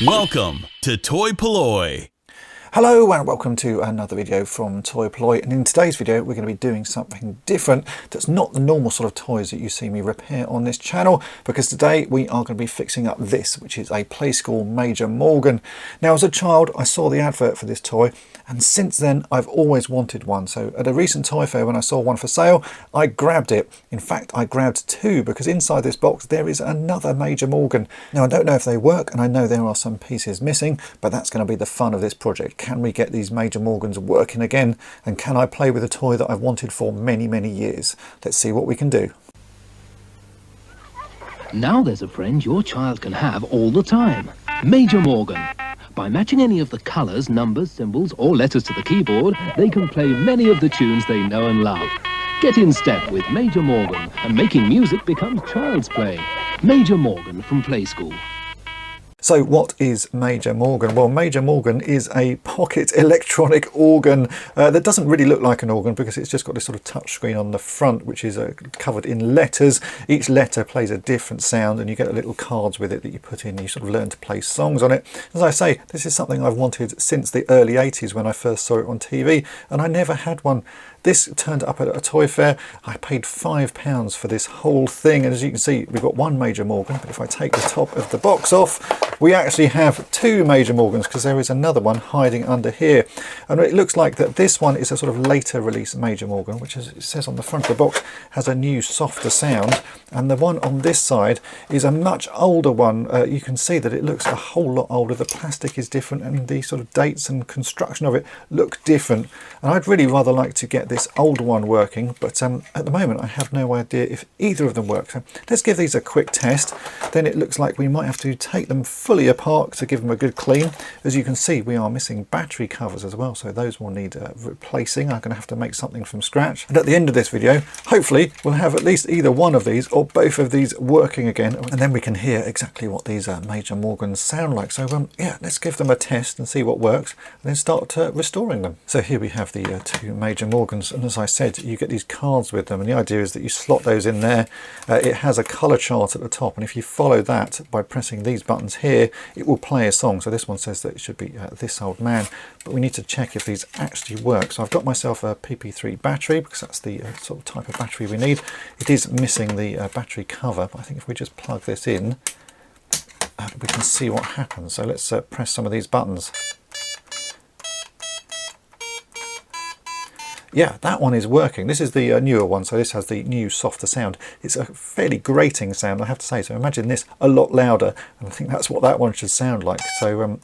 Welcome to toy-polloi. Hello and welcome to another video from toy-polloi, and in today's video we're going to be doing something different that's not the normal sort of toys that you see me repair on this channel, because today we are going to be fixing up this, which is a Playskool Major Morgan. Now, as a child I saw the advert for this toy, and since then I've always wanted one. So at a recent toy fair when I saw one for sale, I grabbed it. In fact, I grabbed two, because inside this box there is another Major Morgan. Now, I don't know if they work, and I know there are some pieces missing, but that's going to be the fun of this project. Can we get these Major Morgans working again? And can I play with a toy that I've wanted for many, many years? Let's see what we can do. Now there's a friend your child can have all the time. Major Morgan. By matching any of the colours, numbers, symbols or letters to the keyboard, they can play many of the tunes they know and love. Get in step with Major Morgan, and making music becomes child's play. Major Morgan from Playskool. So what is Major Morgan? Well, Major Morgan is a pocket electronic organ that doesn't really look like an organ, because it's just got this sort of touch screen on the front, which is covered in letters. Each letter plays a different sound, and you get little cards with it that you put in. You sort of learn to play songs on it. As I say, this is something I've wanted since the early 80s when I first saw it on TV, and I never had one. This turned up at a toy fair. I paid £5 for this whole thing, and as you can see, we've got one Major Morgan, but if I take the top of the box off, we actually have two Major Morgans, because there is another one hiding under here. And it looks like that this one is a sort of later release Major Morgan, which, as it says on the front of the box, has a new softer sound, and the one on this side is a much older one. You can see that it looks a whole lot older. The plastic is different, and the sort of dates and construction of it look different, and I'd really rather like to get this older one working, but at the moment I have no idea if either of them work. So let's give these a quick test. Then it looks like we might have to take them fully apart to give them a good clean. As you can see, we are missing battery covers as well, so those will need replacing. I'm going to have to make something from scratch, and at the end of this video hopefully we'll have at least either one of these or both of these working again, and then we can hear exactly what these Major Morgans sound like. So yeah, let's give them a test and see what works, and then start restoring them. So here we have the two Major Morgans, and as I said, you get these cards with them, and the idea is that you slot those in there. It has a colour chart at the top, and if you follow that by pressing these buttons here, it will play a song. So this one says that it should be This Old Man, but we need to check if these actually work. So I've got myself a PP3 battery, because that's the sort of type of battery we need. It is missing the battery cover, but I think if we just plug this in, we can see what happens. So let's press some of these buttons. Yeah, that one is working. This is the newer one, so this has the new softer sound. It's a fairly grating sound, I have to say, so imagine this a lot louder, and I think that's what that one should sound like. So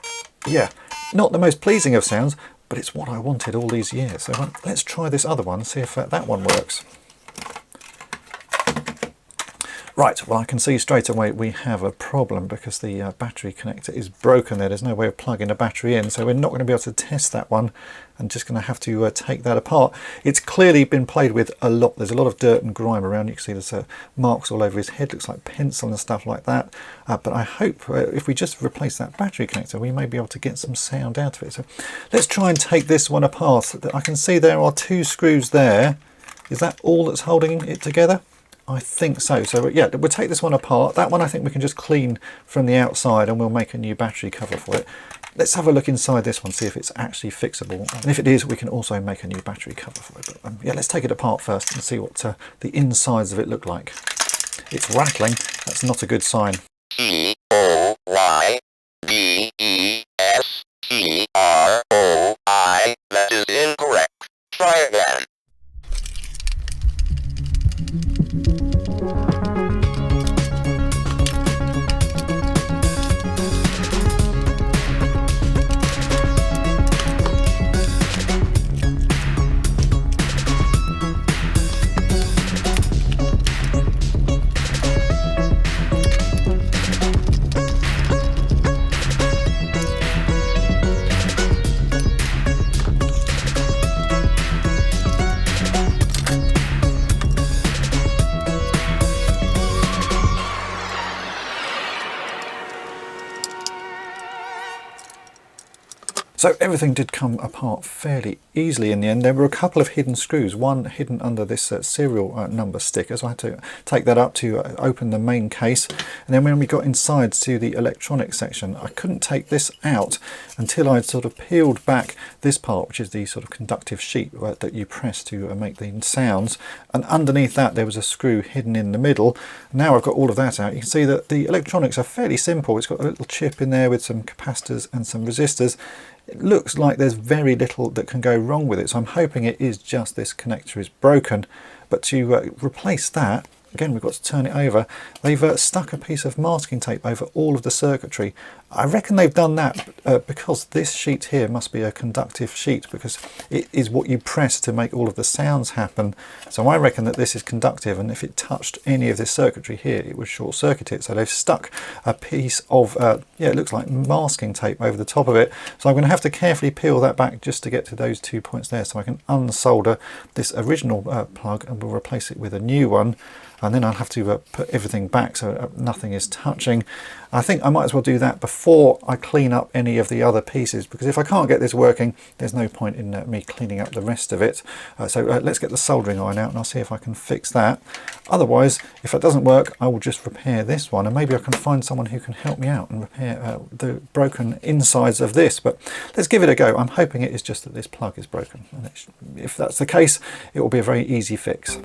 yeah, not the most pleasing of sounds, but it's what I wanted all these years. So let's try this other one, see if that one works. Right, well, I can see straight away we have a problem, because the battery connector is broken there. There's no way of plugging a battery in, so we're not going to be able to test that one. I'm just going to have to take that apart. It's clearly been played with a lot. There's a lot of dirt and grime around. You can see there's marks all over his head. Looks like pencil and stuff like that. But I hope if we just replace that battery connector, we may be able to get some sound out of it. So let's try and take this one apart. I can see there are two screws there. Is that all that's holding it together? I think so. So yeah, we'll take this one apart. That one I think we can just clean from the outside, and we'll make a new battery cover for it. Let's have a look inside this one, see if it's actually fixable. And if it is, we can also make a new battery cover for it. But yeah, let's take it apart first and see what the insides of it look like. It's rattling. That's not a good sign. toy-polloi. That is incorrect. Try again. So everything did come apart fairly easily in the end. There were a couple of hidden screws, one hidden under this serial number sticker, so I had to take that up to open the main case. And then when we got inside to the electronic section, I couldn't take this out until I'd sort of peeled back this part, which is the sort of conductive sheet that you press to make the sounds. And underneath that there was a screw hidden in the middle. Now I've got all of that out. You can see that the electronics are fairly simple. It's got a little chip in there with some capacitors and some resistors. It looks like there's very little that can go wrong with it, so I'm hoping it is just this connector is broken. But to replace that, again, we've got to turn it over. They've stuck a piece of masking tape over all of the circuitry. I reckon they've done that because this sheet here must be a conductive sheet, because it is what you press to make all of the sounds happen. So I reckon that this is conductive, and if it touched any of this circuitry here, it would short circuit it. So they've stuck a piece of, yeah, it looks like masking tape over the top of it. So I'm going to have to carefully peel that back just to get to those 2 points there, so I can unsolder this original plug and we'll replace it with a new one. And then I'll have to put everything back so nothing is touching. I think I might as well do that before I clean up any of the other pieces, because if I can't get this working, there's no point in me cleaning up the rest of it. So let's get the soldering iron out and I'll see if I can fix that. Otherwise, if that doesn't work, I will just repair this one, and maybe I can find someone who can help me out and repair the broken insides of this. But let's give it a go. I'm hoping it is just that this plug is broken. And if that's the case, it will be a very easy fix.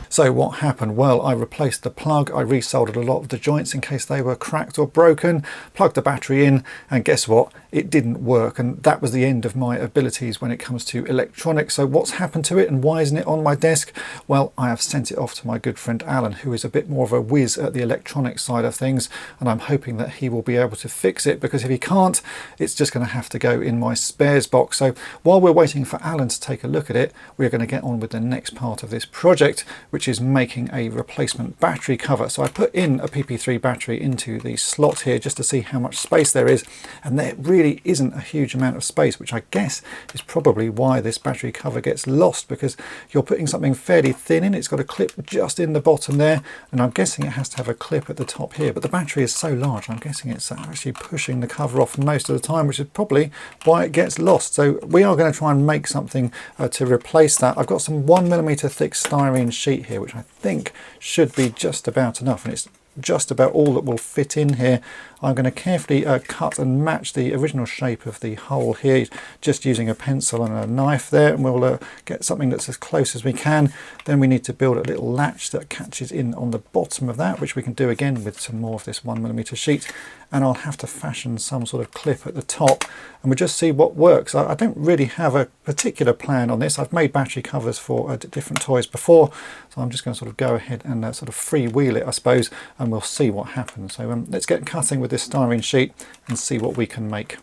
So what happened? Well, I replaced the plug, I resoldered a lot of the joints in case they were cracked or broken, plugged the battery in, and guess what? It didn't work, and that was the end of my abilities when it comes to electronics. So what's happened to it and why isn't it on my desk? Well, I have sent it off to my good friend Alan, who is a bit more of a whiz at the electronic side of things, and I'm hoping that he will be able to fix it, because if he can't, it's just going to have to go in my spares box. So while we're waiting for Alan to take a look at it, we're going to get on with the next part of this project, which is making a replacement battery cover. So I put in a PP3 battery into the slot here just to see how much space there is, and there really isn't a huge amount of space, which I guess is probably why this battery cover gets lost, because you're putting something fairly thin in. It's got a clip just in the bottom there, and I'm guessing it has to have a clip at the top here, but the battery is so large I'm guessing it's actually pushing the cover off most of the time, which is probably why it gets lost. So we are going to try and make something to replace that. I've got some 1mm thick styrene sheet here, which I think should be just about enough, and it's just about all that will fit in here. I'm going to carefully cut and match the original shape of the hole here, just using a pencil and a knife there, and we'll get something that's as close as we can. Then we need to build a little latch that catches in on the bottom of that, which we can do again with some more of this 1mm sheet, and I'll have to fashion some sort of clip at the top, and we'll just see what works. I don't really have a particular plan on this. I've made battery covers for different toys before, so I'm just going to sort of go ahead and sort of freewheel it, I suppose, and we'll see what happens. So let's get cutting with this styrene sheet and see what we can make.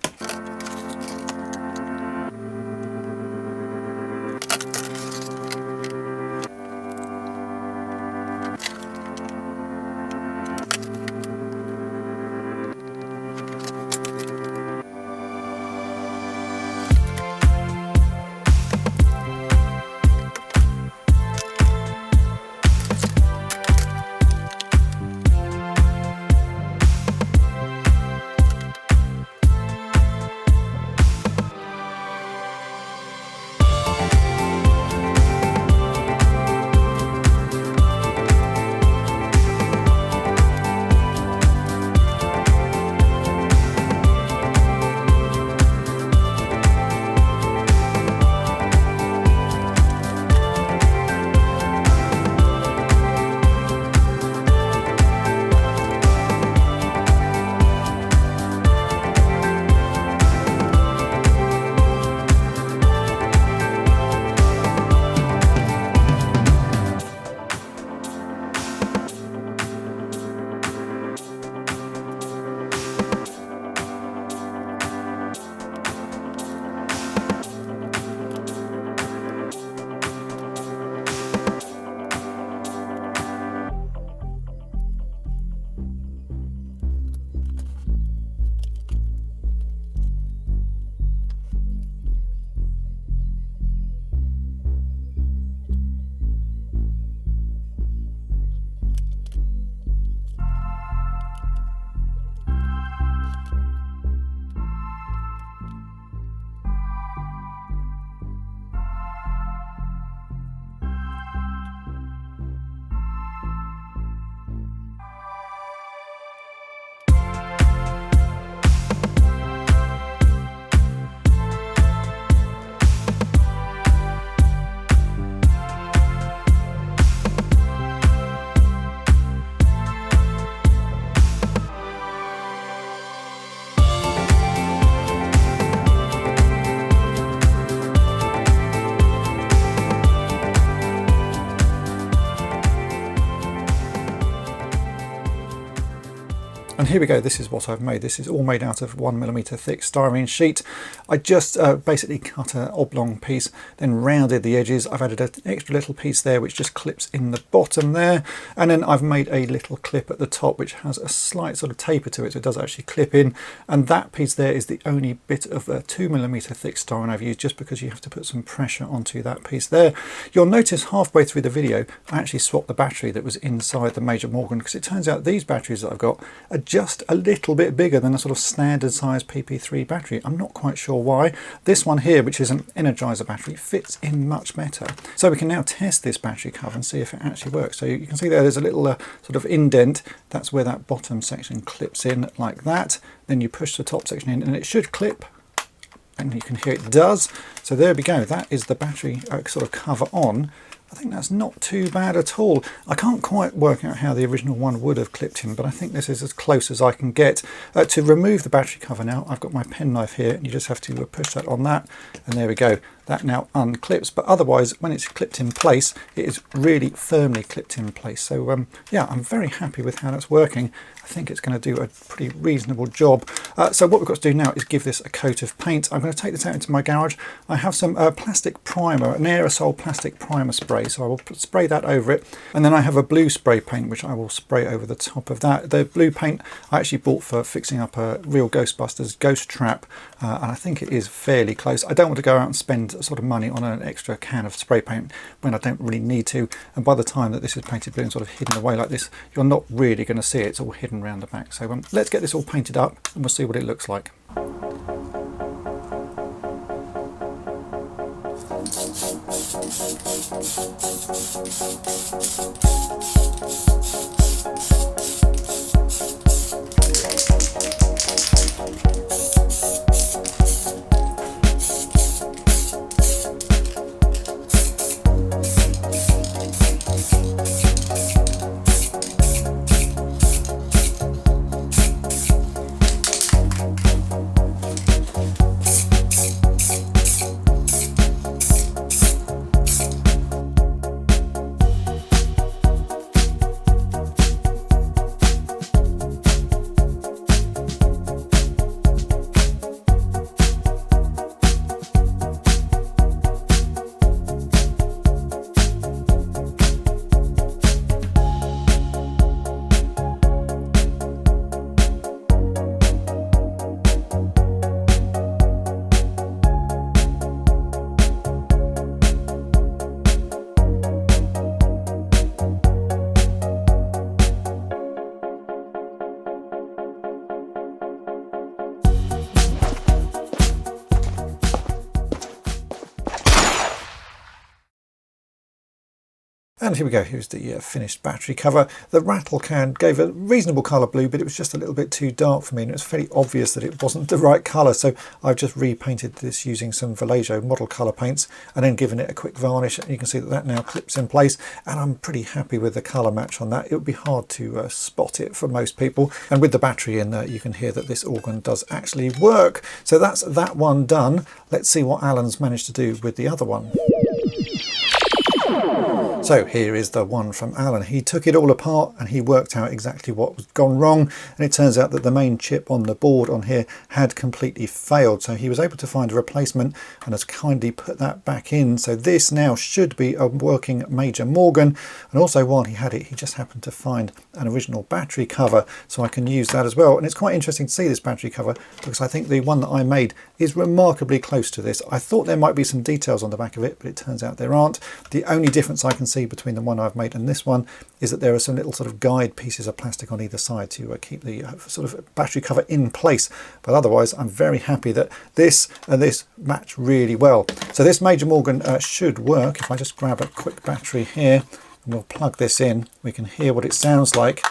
And here we go, this is what I've made. This is all made out of 1mm thick styrene sheet. I just basically cut an oblong piece, then rounded the edges. I've added an extra little piece there which just clips in the bottom there. And then I've made a little clip at the top which has a slight sort of taper to it, so it does actually clip in. And that piece there is the only bit of 2mm thick styrene I've used, just because you have to put some pressure onto that piece there. You'll notice halfway through the video, I actually swapped the battery that was inside the Major Morgan, because it turns out these batteries that I've got are just a little bit bigger than a sort of standard size PP3 battery. I'm not quite sure why. This one here, which is an Energizer battery, fits in much better. So we can now test this battery cover and see if it actually works. So you can see there's a little sort of indent. That's where that bottom section clips in like that. Then you push the top section in and it should clip. And you can hear it does. So there we go. That is the battery sort of cover on. I think that's not too bad at all. I can't quite work out how the original one would have clipped in, but I think this is as close as I can get. To remove the battery cover now, I've got my penknife here, and you just have to push that on that, and there we go. That now unclips, but otherwise when it's clipped in place, it is really firmly clipped in place. So yeah, I'm very happy with how that's working. I think it's going to do a pretty reasonable job. So what we've got to do now is give this a coat of paint. I'm going to take this out into my garage. I have some plastic primer, an aerosol plastic primer spray, so I will spray that over it. And then I have a blue spray paint which I will spray over the top of that. The blue paint I actually bought for fixing up a real Ghostbusters ghost trap, and I think it is fairly close. I don't want to go out and spend sort of money on an extra can of spray paint when I don't really need to, and by the time that this is painted blue and sort of hidden away like this, you're not really going to see it. It's all hidden around the back. So let's get this all painted up and we'll see what it looks like. And here we go, here's the finished battery cover. The rattle can gave a reasonable colour blue, but it was just a little bit too dark for me, and it was fairly obvious that it wasn't the right colour. So I've just repainted this using some Vallejo model colour paints and then given it a quick varnish. And you can see that that now clips in place, and I'm pretty happy with the colour match on that. It would be hard to spot it for most people. And with the battery in there, you can hear that this organ does actually work. So that's that one done. Let's see what Alan's managed to do with the other one. So here is the one from Alan. He took it all apart and he worked out exactly what was gone wrong, and it turns out that the main chip on the board on here had completely failed. So he was able to find a replacement and has kindly put that back in. So this now should be a working Major Morgan, and also while he had it, he just happened to find an original battery cover, so I can use that as well. And it's quite interesting to see this battery cover because I think the one that I made is remarkably close to this. I thought there might be some details on the back of it, but it turns out there aren't. The only difference I can see between the one I've made and this one is that there are some little sort of guide pieces of plastic on either side to keep the sort of battery cover in place. But otherwise, I'm very happy that this and this match really well. So this Major Morgan should work. If I just grab a quick battery here and we'll plug this in, we can hear what it sounds like.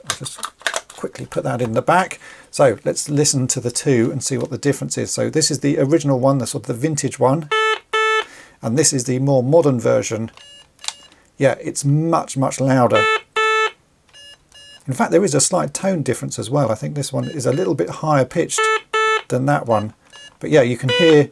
I'll just quickly put that in the back. So let's listen to the two and see what the difference is. So this is the original one, the sort of the vintage one, and this is the more modern version. Yeah, it's much, much louder. In fact, there is a slight tone difference as well. I think this one is a little bit higher pitched than that one. But yeah, you can hear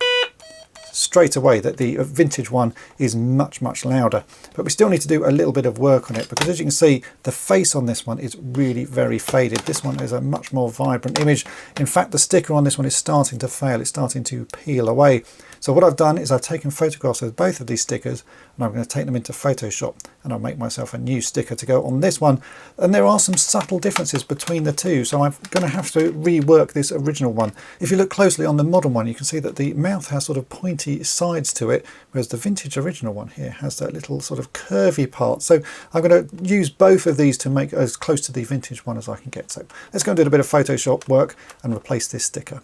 straight away that the vintage one is much louder. But we still need to do a little bit of work on it, because as you can see, the face on this one is really very faded. This one is a much more vibrant image. In fact, the sticker on this one is starting to fail. It's starting to peel away. So what I've done is I've taken photographs of both of these stickers, and I'm going to take them into Photoshop, and I'll make myself a new sticker to go on this one. And there are some subtle differences between the two, so I'm going to have to rework this original one. If you look closely on the modern one, you can see that the mouth has sort of pointy sides to it, whereas the vintage original one here has that little sort of curvy part. So I'm going to use both of these to make as close to the vintage one as I can get. So let's go and do a bit of Photoshop work and replace this sticker.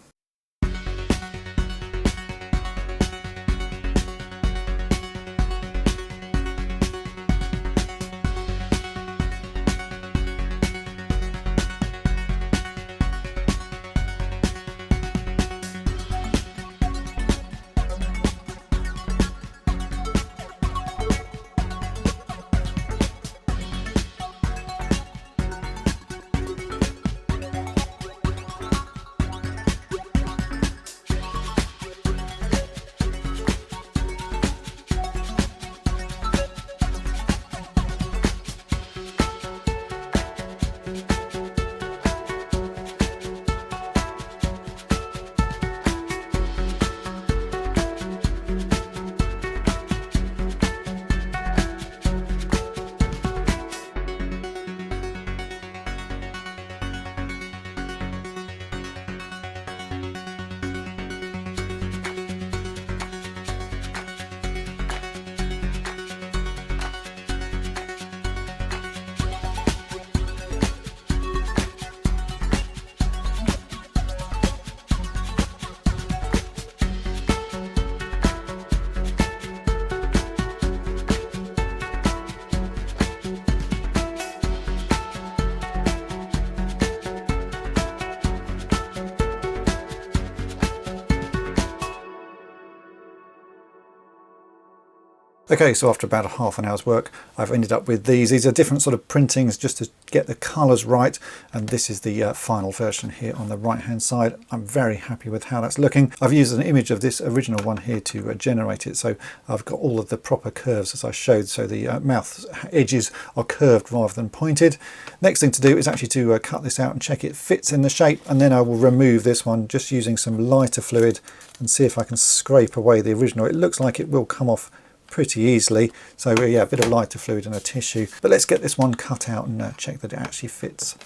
Okay, so after about a half an hour's work, I've ended up with these. These are different sort of printings just to get the colours right, and this is the final version here on the right hand side. I'm very happy with how that's looking. I've used an image of this original one here to generate it, so I've got all of the proper curves as I showed, so the mouth edges are curved rather than pointed. Next thing to do is actually to cut this out and check it fits in the shape, and then I will remove this one just using some lighter fluid and see if I can scrape away the original. It looks like it will come off pretty easily, so yeah, a bit of lighter fluid and a tissue. But let's get this one cut out and check that it actually fits.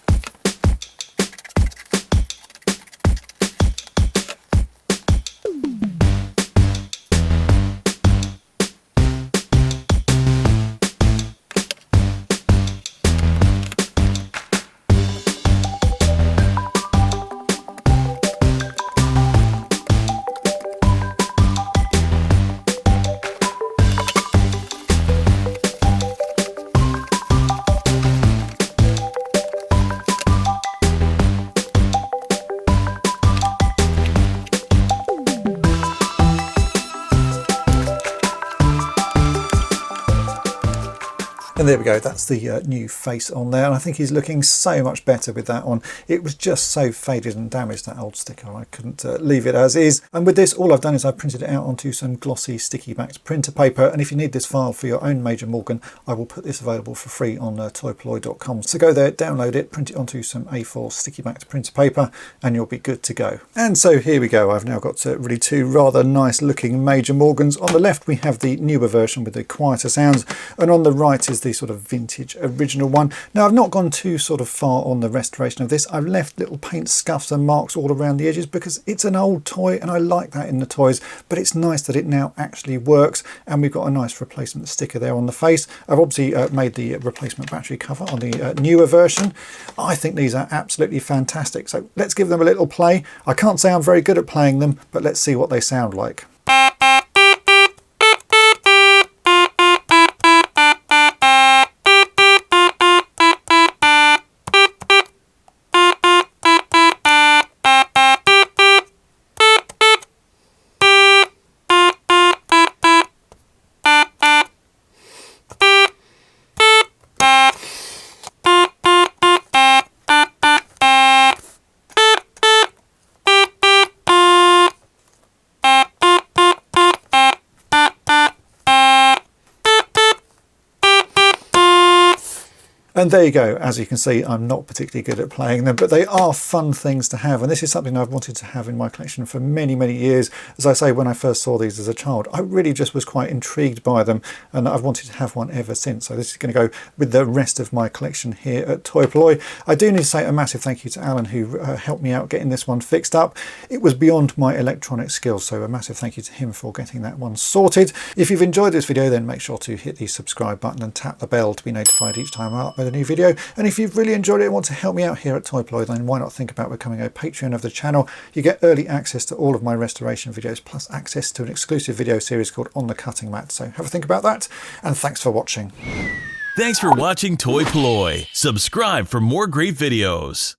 And there we go, that's the new face on there, and I think he's looking so much better with that on. It was just so faded and damaged, that old sticker. I couldn't leave it as is. And with this, all I've done is I've printed it out onto some glossy sticky backed printer paper, and if you need this file for your own Major Morgan, I will put this available for free on toy-polloi.com. So go there, download it, print it onto some A4 sticky backed printer paper, and you'll be good to go. And so here we go, I've now got really two rather nice looking Major Morgans. On the left we have the newer version with the quieter sounds, and on the right is the sort of vintage original one. Now I've not gone too sort of far on the restoration of this. I've left little paint scuffs and marks all around the edges because it's an old toy and I like that in the toys, but it's nice that it now actually works, and we've got a nice replacement sticker there on the face. I've obviously made the replacement battery cover on the newer version. I think these are absolutely fantastic, so let's give them a little play. I can't say I'm very good at playing them, but let's see what they sound like. And there you go. As you can see, I'm not particularly good at playing them, but they are fun things to have. And this is something I've wanted to have in my collection for many, many years. As I say, when I first saw these as a child, I really just was quite intrigued by them, and I've wanted to have one ever since. So this is going to go with the rest of my collection here at toy-polloi. I do need to say a massive thank you to Alan, who helped me out getting this one fixed up. It was beyond my electronic skills, so a massive thank you to him for getting that one sorted. If you've enjoyed this video, then make sure to hit the subscribe button and tap the bell to be notified each time I upload a new video. And if you've really enjoyed it and want to help me out here at toy-polloi, then why not think about becoming a Patreon of the channel. You get early access to all of my restoration videos, plus access to an exclusive video series called On the Cutting Mat. So have a think about that, and thanks for watching. Thanks for watching toy-polloi. Subscribe for more great videos.